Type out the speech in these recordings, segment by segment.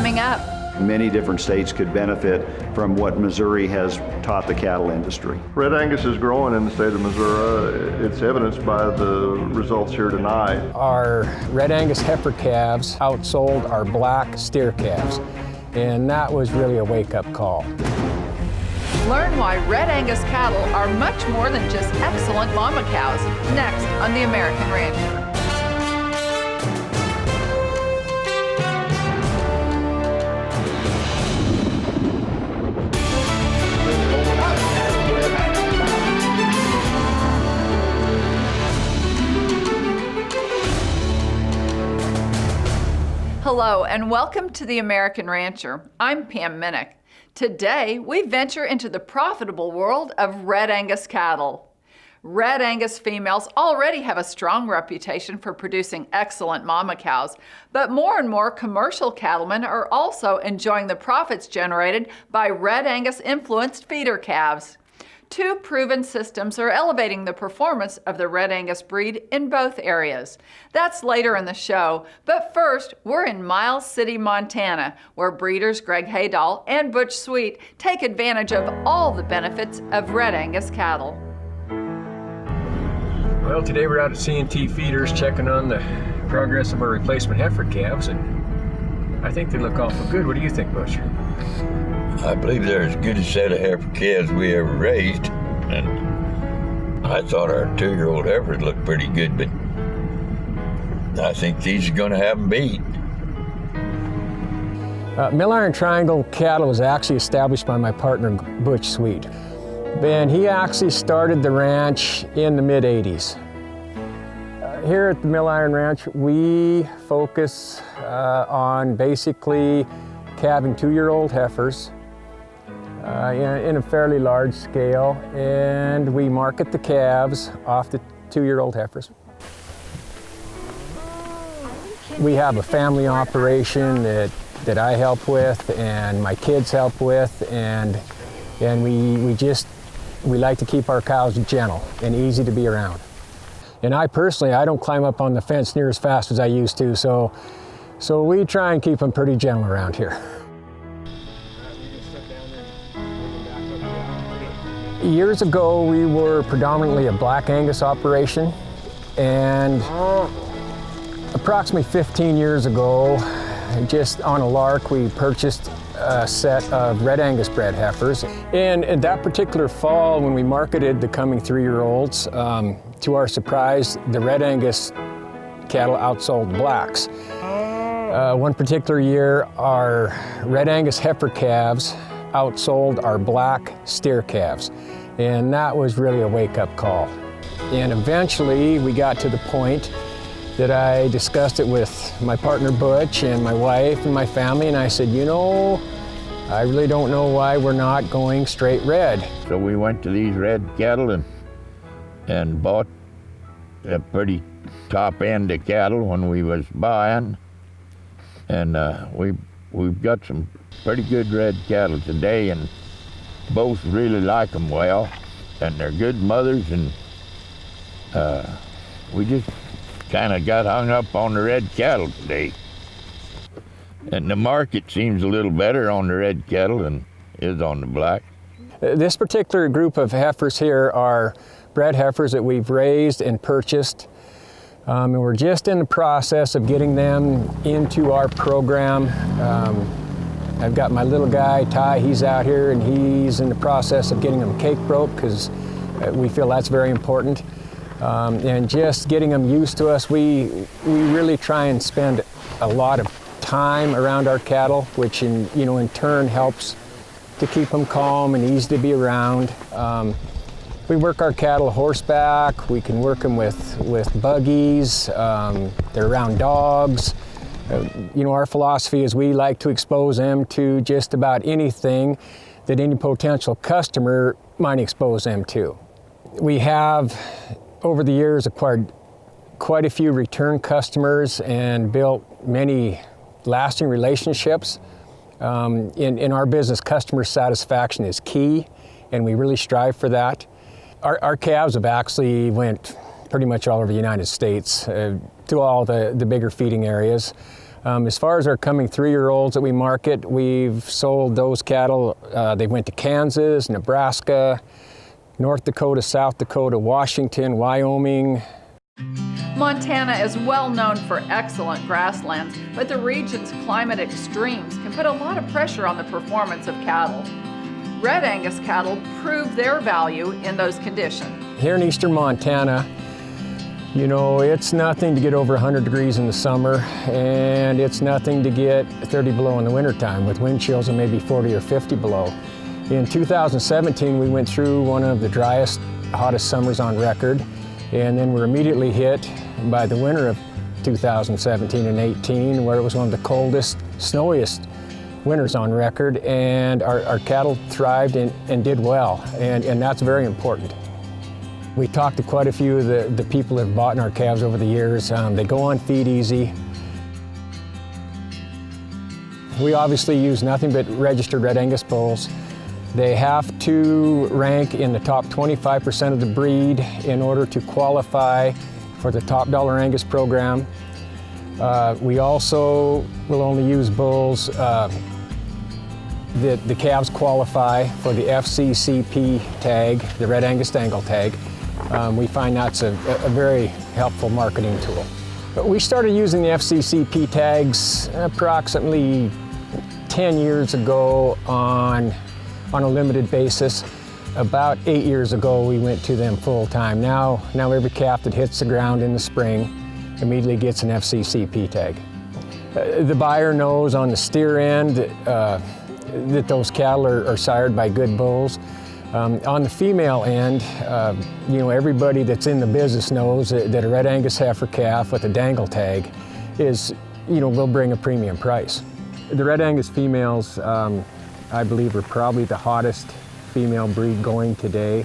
coming up. Many different states could benefit from what Missouri has taught the cattle industry. Red Angus is growing in the state of Missouri. It's evidenced by the results here tonight. Our Red Angus heifer calves outsold our black steer calves, and that was really a wake-up call. Learn why Red Angus cattle are much more than just excellent mama cows, next on The American Rancher. Hello and welcome to The American Rancher. I'm Pam Minnick. Today we venture into the profitable world of Red Angus cattle. Red Angus females already have a strong reputation for producing excellent mama cows, but more and more commercial cattlemen are also enjoying the profits generated by Red Angus influenced feeder calves. Two proven systems are elevating the performance of the Red Angus breed in both areas. That's later in the show, but first, we're in Miles City, Montana, where breeders Greg Haydahl and Butch Sweet take advantage of all the benefits of Red Angus cattle. Well, today we're out at C&T Feeders checking on the progress of our replacement heifer calves, and I think they look awful good. What do you think, Butch? I believe they're as good a set of heifer calves we ever raised, and I thought our 2-year-old heifers looked pretty good, but I think these are going to have them beat. Mill Iron Triangle cattle was actually established by my partner, Butch Sweet. And he actually started the ranch in the mid-'80s. Here at the Mill Iron Ranch, we focus on basically calving 2-year-old heifers in a fairly large scale, and we market the calves off the 2-year-old heifers. We have a family operation that I help with and my kids help with, and we like to keep our cows gentle and easy to be around. And I personally don't climb up on the fence near as fast as I used to, so we try and keep them pretty gentle around here. Years ago, we were predominantly a Black Angus operation, and approximately 15 years ago, just on a lark, we purchased a set of Red Angus bred heifers. And in that particular fall, when we marketed the coming 3-year-olds, to our surprise, the Red Angus cattle outsold the blacks. One particular year, our Red Angus heifer calves outsold our black steer calves, and that was really a wake-up call. And eventually we got to the point that I discussed it with my partner Butch and my wife and my family, and I said, you know, I really don't know why we're not going straight red. So we went to these red cattle and bought a pretty top end of cattle when we was buying, and we've got some pretty good red cattle today, and both really like them well, and they're good mothers, and we just kind of got hung up on the red cattle today. And the market seems a little better on the red cattle than is on the black. This particular group of heifers here are bred heifers that we've raised and purchased. And we're just in the process of getting them into our program. I've got my little guy, Ty, he's out here, and he's in the process of getting them cake broke, because we feel that's very important. And just getting them used to us, we really try and spend a lot of time around our cattle, which in turn helps to keep them calm and easy to be around. We work our cattle horseback, we can work them with buggies, they're around dogs. Our philosophy is we like to expose them to just about anything that any potential customer might expose them to. We have, over the years, acquired quite a few return customers and built many lasting relationships. In our business, customer satisfaction is key, and we really strive for that. Our calves have actually went pretty much all over the United States to all the bigger feeding areas. As far as our coming 3-year-olds that we market, we've sold those cattle. They went to Kansas, Nebraska, North Dakota, South Dakota, Washington, Wyoming. Montana is well known for excellent grasslands, but the region's climate extremes can put a lot of pressure on the performance of cattle. Red Angus cattle prove their value in those conditions. Here in eastern Montana, you know, it's nothing to get over 100 degrees in the summer, and it's nothing to get 30 below in the wintertime with wind chills of maybe 40 or 50 below. In 2017, we went through one of the driest, hottest summers on record, and then we're immediately hit by the winter of 2017 and 18, where it was one of the coldest, snowiest winters on record, and our cattle thrived and did well, and that's very important. We talked to quite a few of the people that have bought in our calves over the years. They go on feed easy. We obviously use nothing but registered Red Angus bulls. They have to rank in the top 25% of the breed in order to qualify for the Top Dollar Angus program. We also will only use bulls that the calves qualify for the FCCP tag, the Red Angus Dangle tag. We find that's a very helpful marketing tool. But we started using the FCCP tags approximately 10 years ago on a limited basis. About 8 years ago, we went to them full time. Now every calf that hits the ground in the spring immediately gets an FCCP tag. The buyer knows on the steer end that those cattle are sired by good bulls. On the female end, you know, everybody that's in the business knows that a Red Angus heifer calf with a dangle tag is, you know, will bring a premium price. The Red Angus females, I believe, are probably the hottest female breed going today.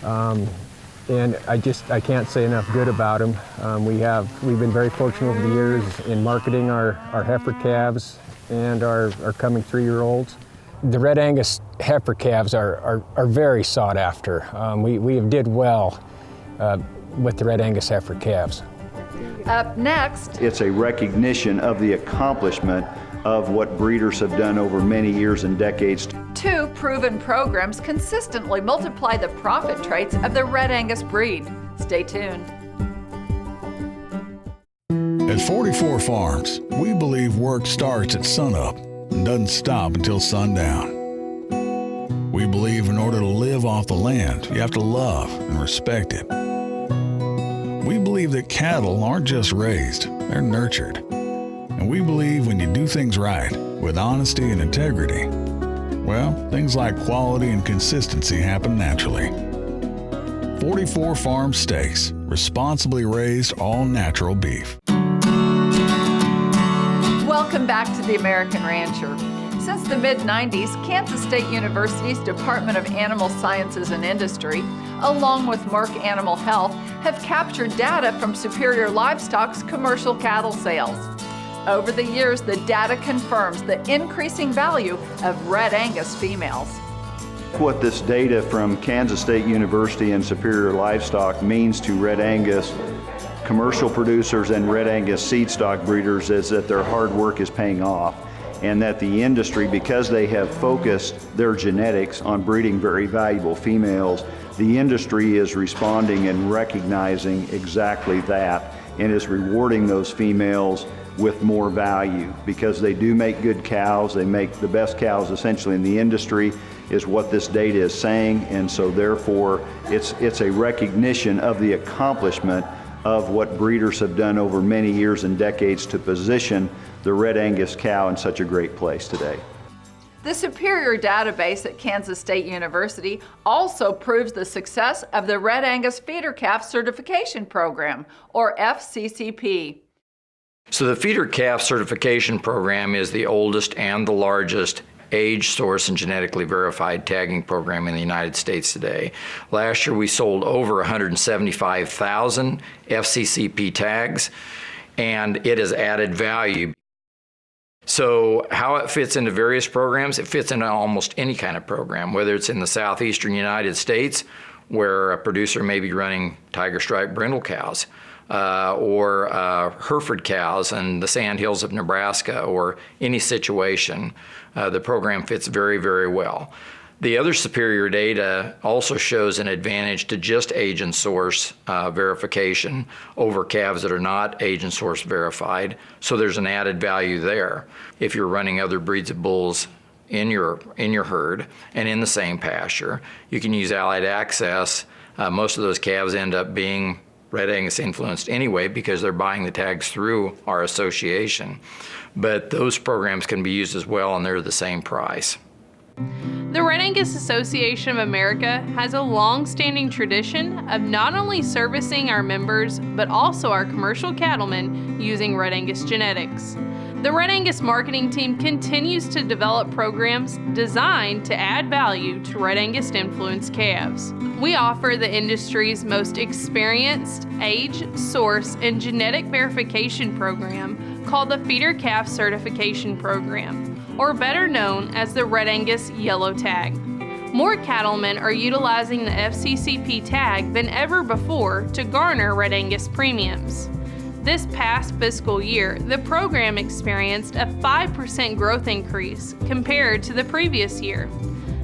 And I can't say enough good about them. We've been very fortunate over the years in marketing our heifer calves and our coming 3-year-olds. The Red Angus heifer calves are very sought after. We have did well with the Red Angus heifer calves. Up next, It's a recognition of the accomplishment of what breeders have done over many years and decades. 2 proven programs consistently multiply the profit traits of the Red Angus breed. Stay tuned. At 44 Farms, we believe work starts at sunup and doesn't stop until sundown. We believe in order to live off the land, you have to love and respect it. We believe that cattle aren't just raised, they're nurtured. And we believe when you do things right, with honesty and integrity, well, things like quality and consistency happen naturally. 44 Farm Steaks, responsibly raised all-natural beef. Welcome back to the American Rancher. Since the mid-90s, Kansas State University's Department of Animal Sciences and Industry, along with Merck Animal Health, have captured data from Superior Livestock's commercial cattle sales. Over the years, the data confirms the increasing value of Red Angus females. What this data from Kansas State University and Superior Livestock means to Red Angus commercial producers and Red Angus seed stock breeders is that their hard work is paying off, and that the industry, because they have focused their genetics on breeding very valuable females, the industry is responding and recognizing exactly that and is rewarding those females with more value because they do make good cows. They make the best cows essentially in the industry is what this data is saying, and so therefore it's a recognition of the accomplishment of what breeders have done over many years and decades to position the Red Angus cow in such a great place today. The Superior database at Kansas State University also proves the success of the Red Angus Feeder Calf Certification Program, or FCCP. So the Feeder Calf Certification Program is the oldest and the largest age, source, and genetically verified tagging program in the United States today. Last year we sold over 175,000 FCCP tags, and it has added value. So how it fits into various programs, it fits into almost any kind of program, whether it's in the southeastern United States, where a producer may be running tiger stripe brindle cows. or Hereford cows in the sandhills of Nebraska, or any situation, the program fits very, very well. The other superior data also shows an advantage to just age and source verification over calves that are not age and source verified, so there's an added value there. If you're running other breeds of bulls in your herd and in the same pasture, you can use Allied Access. Most of those calves end up being Red Angus influenced anyway because they're buying the tags through our association. But those programs can be used as well, and they're the same price. The Red Angus Association of America has a long-standing tradition of not only servicing our members, but also our commercial cattlemen using Red Angus genetics. The Red Angus marketing team continues to develop programs designed to add value to Red Angus influenced calves. We offer the industry's most experienced age, source, and genetic verification program called the Feeder Calf Certification Program, or better known as the Red Angus Yellow Tag. More cattlemen are utilizing the FCCP tag than ever before to garner Red Angus premiums. This past fiscal year, the program experienced a 5% growth increase compared to the previous year.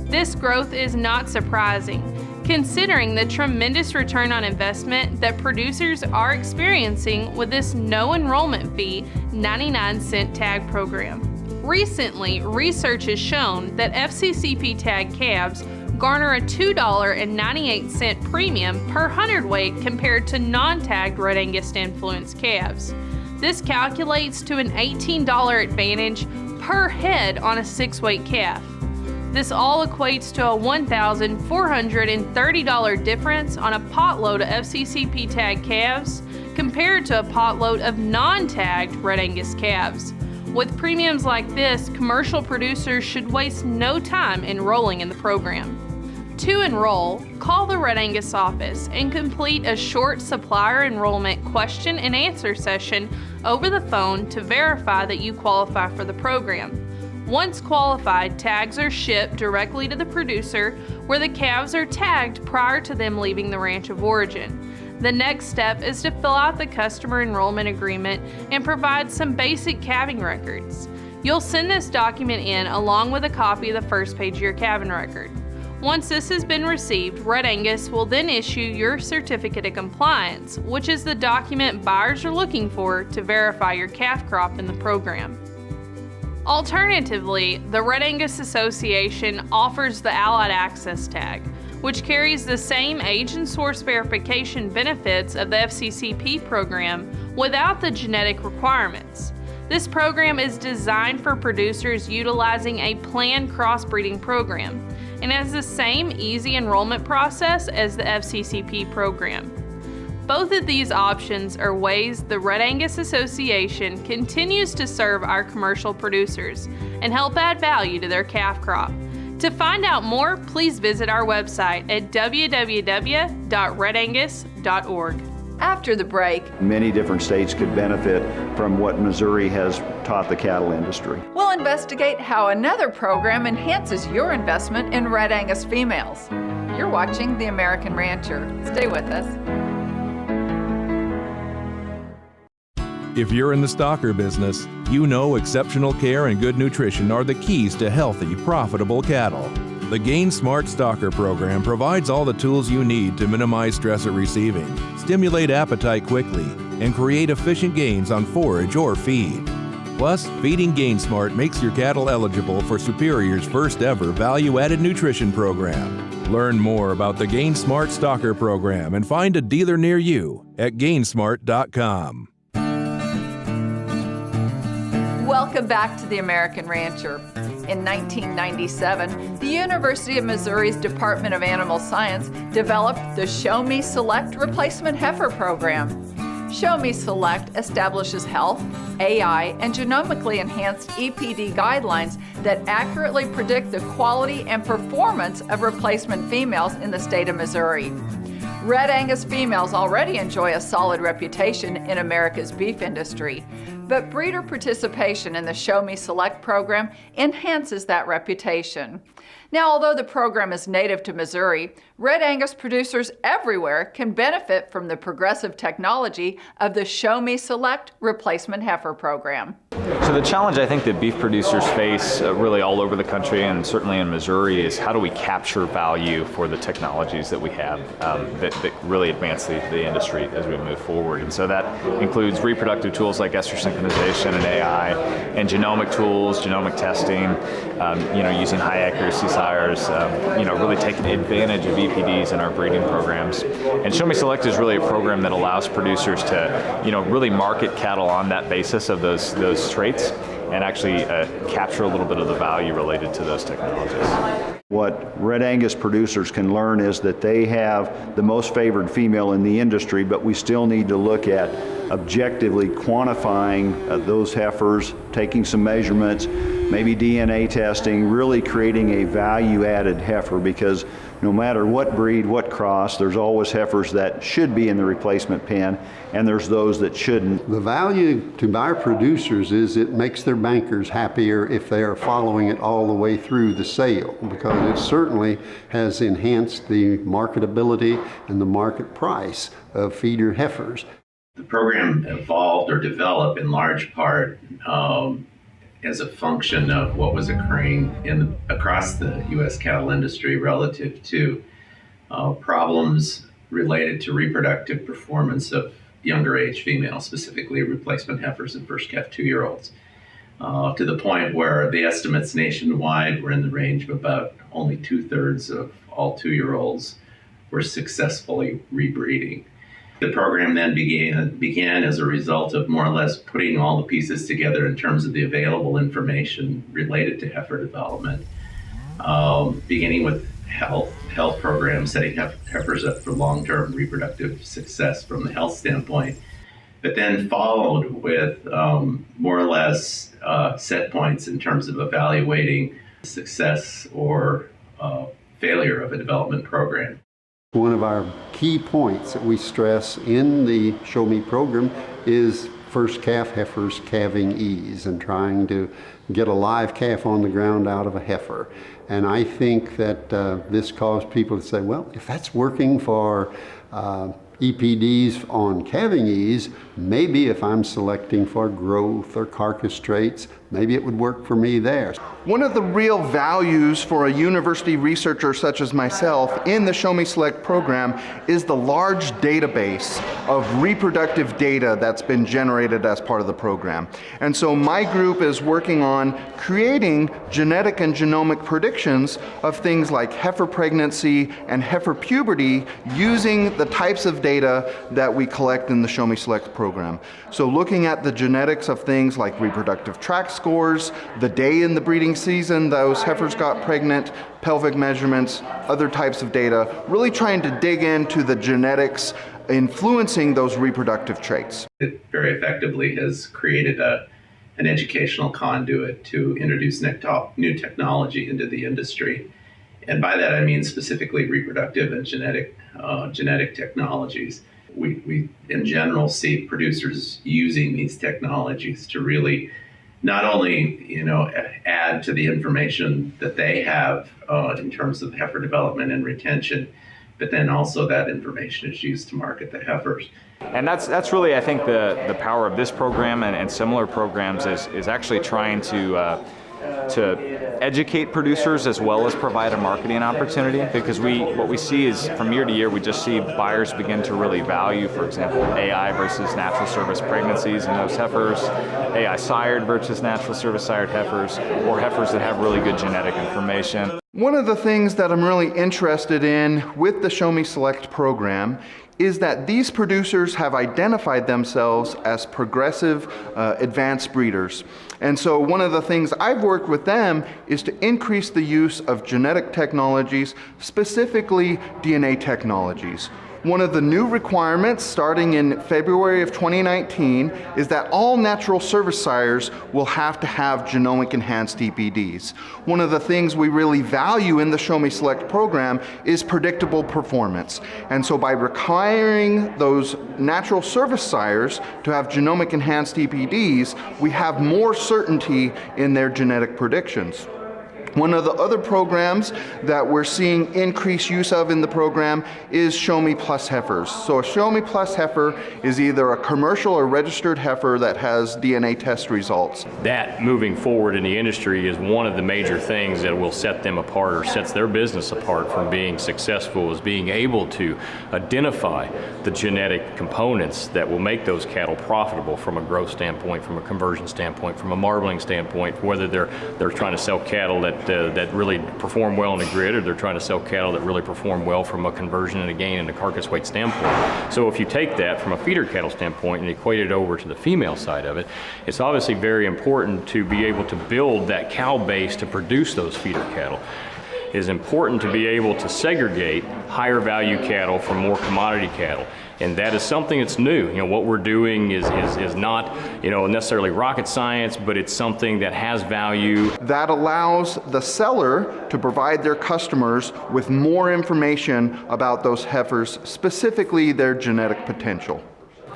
This growth is not surprising, considering the tremendous return on investment that producers are experiencing with this no enrollment fee 99-cent tag program. Recently, research has shown that FCCP tag calves garner a $2.98 premium per hundredweight compared to non-tagged Red Angus influenced calves. This calculates to an $18 advantage per head on a 6-weight calf. This all equates to a $1,430 difference on a potload of FCCP tag calves compared to a potload of non-tagged Red Angus calves. With premiums like this, commercial producers should waste no time enrolling in the program. To enroll, call the Red Angus office and complete a short supplier enrollment question and answer session over the phone to verify that you qualify for the program. Once qualified, tags are shipped directly to the producer, where the calves are tagged prior to them leaving the ranch of origin. The next step is to fill out the customer enrollment agreement and provide some basic calving records. You'll send this document in along with a copy of the first page of your calving record. Once this has been received, Red Angus will then issue your certificate of compliance, which is the document buyers are looking for to verify your calf crop in the program. Alternatively, the Red Angus Association offers the Allied Access tag, which carries the same age and source verification benefits of the FCCP program without the genetic requirements. This program is designed for producers utilizing a planned crossbreeding program and has the same easy enrollment process as the FCCP program. Both of these options are ways the Red Angus Association continues to serve our commercial producers and help add value to their calf crop. To find out more, please visit our website at www.redangus.org. After the break, Many different states could benefit from what Missouri has taught the cattle industry. we'll investigate how another program enhances your investment in Red Angus females. You're watching The American Rancher. Stay with us. If you're in the stocker business, you know exceptional care and good nutrition are the keys to healthy, profitable cattle. The Gain Smart Stocker program provides all the tools you need to minimize stress at receiving, stimulate appetite quickly, and create efficient gains on forage or feed. Plus, feeding Gain Smart makes your cattle eligible for Superior's first ever value-added nutrition program. Learn more about the Gain Smart Stocker program and find a dealer near you at gainsmart.com. Welcome back to The American Rancher. In 1997, the University of Missouri's Department of Animal Science developed the Show Me Select Replacement Heifer Program. Show Me Select establishes health, AI, and genomically enhanced EPD guidelines that accurately predict the quality and performance of replacement females in the state of Missouri. Red Angus females already enjoy a solid reputation in America's beef industry, But breeder participation in the Show Me Select program enhances that reputation. Now, although the program is native to Missouri, Red Angus producers everywhere can benefit from the progressive technology of the Show Me Select replacement heifer program. So the challenge I think that beef producers face really all over the country and certainly in Missouri is how do we capture value for the technologies that we have that really advance the industry as we move forward. And so that includes reproductive tools like ester synchronization and AI, and genomic tools, genomic testing, using high accuracy sires, really taking advantage of EPDs in our breeding programs. And Show Me Select is really a program that allows producers to, really market cattle on that basis of those traits and actually capture a little bit of the value related to those technologies. What Red Angus producers can learn is that they have the most favored female in the industry, but we still need to look at objectively quantifying those heifers, taking some measurements, maybe DNA testing, really creating a value-added heifer, because no matter what breed, what cross, there's always heifers that should be in the replacement pen, and there's those that shouldn't. The value to our producers is it makes their bankers happier if they are following it all the way through the sale, because it certainly has enhanced the marketability and the market price of feeder heifers. The program evolved or developed in large part as a function of what was occurring across the U.S. cattle industry relative to problems related to reproductive performance of younger age females, specifically replacement heifers and first calf 2-year-olds, to the point where the estimates nationwide were in the range of about only 2/3 of all 2-year-olds were successfully rebreeding. The program then began as a result of more or less putting all the pieces together in terms of the available information related to heifer development, beginning with health programs, setting heifers up for long-term reproductive success from the health standpoint, but then followed with more or less set points in terms of evaluating success or failure of a development program. One of our key points that we stress in the Show Me program is first calf heifers calving ease and trying to get a live calf on the ground out of a heifer. And I think that this caused people to say, well, if that's working for EPDs on calving ease, maybe if I'm selecting for growth or carcass traits, maybe it would work for me there. One of the real values for a university researcher such as myself in the Show Me Select program is the large database of reproductive data that's been generated as part of the program. And so my group is working on creating genetic and genomic predictions of things like heifer pregnancy and heifer puberty using the types of data that we collect in the Show Me Select program. So looking at the genetics of things like reproductive tract scores, the day in the breeding season those heifers got pregnant, pelvic measurements, other types of data, really trying to dig into the genetics influencing those reproductive traits. It very effectively has created an educational conduit to introduce new technology into the industry. And by that I mean specifically reproductive and genetic technologies. We in general see producers using these technologies to really not only add to the information that they have in terms of heifer development and retention, but then also that information is used to market the heifers. And that's really, I think, the power of this program and similar programs is actually trying to educate producers as well as provide a marketing opportunity, because what we see is from year to year we just see buyers begin to really value, for example, AI versus natural service pregnancies in those heifers, AI sired versus natural service sired heifers, or heifers that have really good genetic information. One of the things that I'm really interested in with the Show Me Select program is that these producers have identified themselves as progressive advanced breeders. And so one of the things I've worked with them is to increase the use of genetic technologies, specifically DNA technologies. One of the new requirements starting in February of 2019 is that all natural service sires will have to have genomic enhanced EPDs. One of the things we really value in the Show Me Select program is predictable performance. And so by requiring those natural service sires to have genomic enhanced EPDs, we have more certainty in their genetic predictions. One of the other programs that we're seeing increased use of in the program is Show Me Plus heifers. So a Show Me Plus heifer is either a commercial or registered heifer that has DNA test results. That moving forward in the industry is one of the major things that will set them apart or sets their business apart from being successful, is being able to identify the genetic components that will make those cattle profitable from a growth standpoint, from a conversion standpoint, from a marbling standpoint, whether they're trying to sell cattle that really perform well in the grid, or they're trying to sell cattle that really perform well from a conversion and a gain and a carcass weight standpoint. So if you take that from a feeder cattle standpoint and equate it over to the female side of it, it's obviously very important to be able to build that cow base to produce those feeder cattle. It is important to be able to segregate higher value cattle from more commodity cattle. And that is something that's new. What we're doing is not, necessarily rocket science, but it's something that has value. That allows the seller to provide their customers with more information about those heifers, specifically their genetic potential.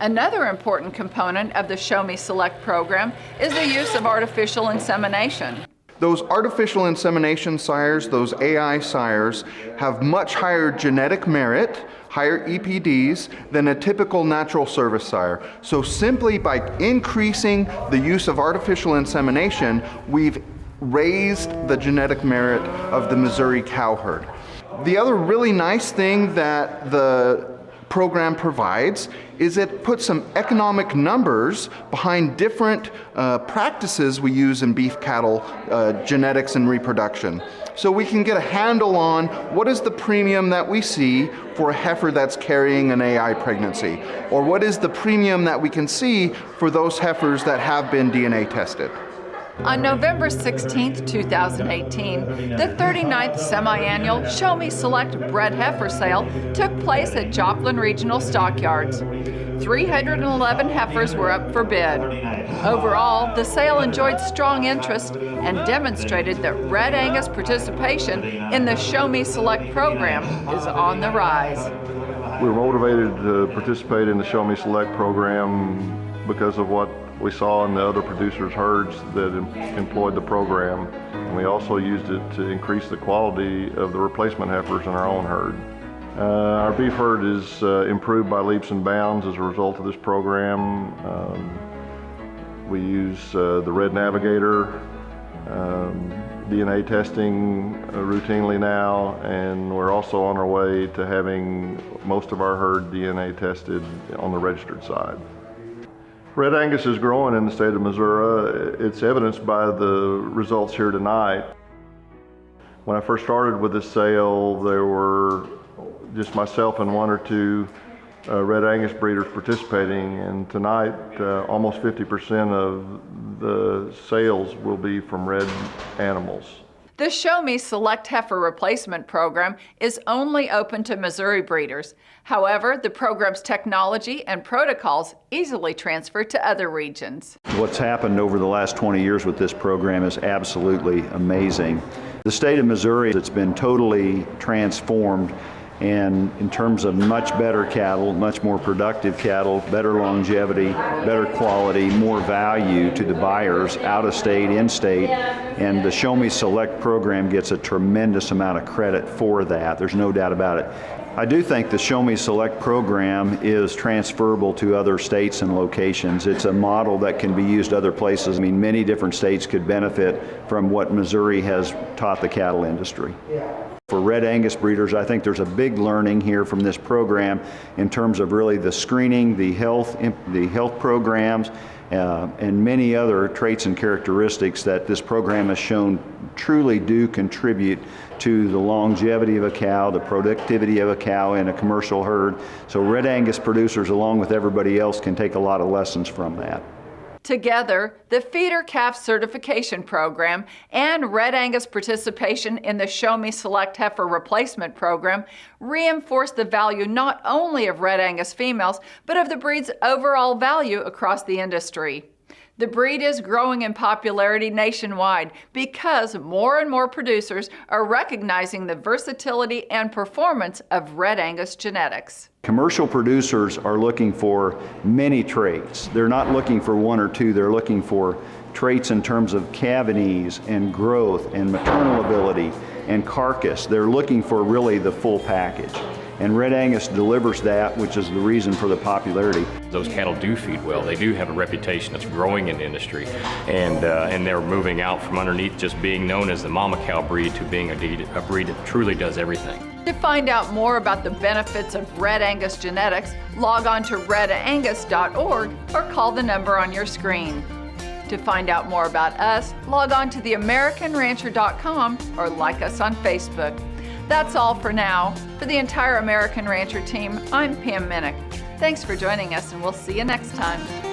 Another important component of the Show Me Select program is the use of artificial insemination. Those artificial insemination sires, those AI sires, have much higher genetic merit, higher EPDs than a typical natural service sire. So simply by increasing the use of artificial insemination, we've raised the genetic merit of the Missouri cow herd. The other really nice thing that the program provides is it puts some economic numbers behind different practices we use in beef cattle genetics and reproduction. So we can get a handle on what is the premium that we see for a heifer that's carrying an AI pregnancy, or what is the premium that we can see for those heifers that have been DNA tested. On November 16, 2018, the 39th semi-annual Show Me Select Bred Heifer Sale took place at Joplin Regional Stockyards. 311 heifers were up for bid. Overall, the sale enjoyed strong interest and demonstrated that Red Angus participation in the Show Me Select program is on the rise. We're motivated to participate in the Show Me Select program because of what we saw in the other producers' herds that employed the program. And we also used it to increase the quality of the replacement heifers in our own herd. Our beef herd is improved by leaps and bounds as a result of this program. We use the Red Navigator DNA testing routinely now, and we're also on our way to having most of our herd DNA tested on the registered side. Red Angus is growing in the state of Missouri. It's evidenced by the results here tonight. When I first started with this sale, there were just myself and one or two Red Angus breeders participating, and tonight almost 50% of the sales will be from red animals. The Show Me Select Heifer Replacement program is only open to Missouri breeders. However, the program's technology and protocols easily transfer to other regions. What's happened over the last 20 years with this program is absolutely amazing. The state of Missouri, it's been totally transformed, and in terms of much better cattle, much more productive cattle, better longevity, better quality, more value to the buyers out of state, in state, and the Show Me Select program gets a tremendous amount of credit for that. There's no doubt about it. I do think the Show Me Select program is transferable to other states and locations. It's a model that can be used other places. I mean, many different states could benefit from what Missouri has taught the cattle industry. For Red Angus breeders, I think there's a big learning here from this program in terms of really the screening, the health programs, and many other traits and characteristics that this program has shown truly do contribute to the longevity of a cow, the productivity of a cow in a commercial herd. So Red Angus producers, along with everybody else, can take a lot of lessons from that. Together, the Feeder Calf Certification Program and Red Angus participation in the Show Me Select Heifer Replacement Program reinforce the value not only of Red Angus females, but of the breed's overall value across the industry. The breed is growing in popularity nationwide because more and more producers are recognizing the versatility and performance of Red Angus genetics. Commercial producers are looking for many traits. They're not looking for one or two, they're looking for traits in terms of calving ease and growth and maternal ability and carcass. They're looking for really the full package. And Red Angus delivers that, which is the reason for the popularity. Those cattle do feed well. They do have a reputation that's growing in the industry, and they're moving out from underneath just being known as the mama cow breed to being a breed that truly does everything. To find out more about the benefits of Red Angus genetics, log on to redangus.org or call the number on your screen. To find out more about us, log on to theamericanrancher.com or like us on Facebook. That's all for now. For the entire American Rancher team, I'm Pam Minnick. Thanks for joining us, and we'll see you next time.